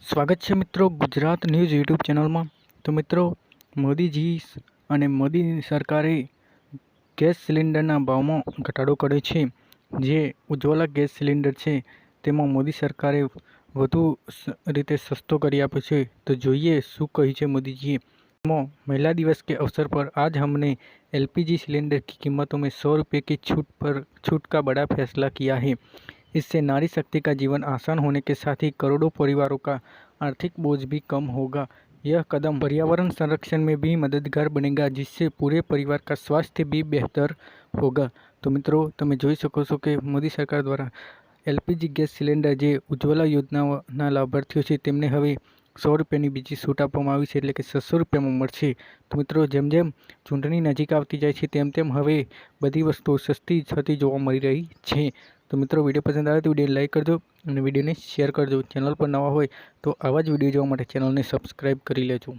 સ્વાગત છે મિત્રો ગુજરાત ન્યૂઝ યુટ્યુબ ચેનલમાં। તો મિત્રો મોદીજી અને મોદી સરકારે ગેસ સિલિન્ડરના ભાવમાં ઘટાડો કર્યો છે। જે ઉજ્જવલા ગેસ સિલિન્ડર છે તેમાં મોદી સરકારે વધુ રીતે સસ્તો કરી આપ્યો છે। તો જોઈએ શું કહ્યું છે मोदी महिला दिवस के अवसर पर आज हमने एलपीजी सिलेंडर की कीमतों में 100 रुपये की छूट का बड़ा फैसला किया है। इससे नारी शक्ति का जीवन आसान होने के साथ ही करोड़ों परिवारों का आर्थिक बोझ भी कम होगा। यह कदम पर्यावरण संरक्षण में भी मददगार बनेगा, जिससे पूरे परिवार का स्वास्थ्य भी बेहतर होगा। तो मित्रों તમે જોઈ શકો છો કે મોદી સરકાર દ્વારા એલપીજી ગેસ સિલિન્ડર જે ઉજ્જવલા યોજનાના લાભાર્થીઓ છે તેમને હવે 100 રૂપિયાની બીજી છૂટ આપવામાં આવી છે, એટલે કે 600 રૂપિયામાં મળશે। તો મિત્રો જેમ જેમ ચૂંટણી નજીક આવતી જાય છે તેમ તેમ હવે બધી વસ્તુઓ સસ્તી થતી જોવા મળી રહી છે। તો મિત્રો વિડીયો પસંદ આવે તો વિડીયો લાઈક કરજો અને વિડીયોને શેર કરજો। ચેનલ પર નવા હોય તો આવા જ વિડીયો જોવા માટે ચેનલને સબસ્ક્રાઈબ કરી લેજો।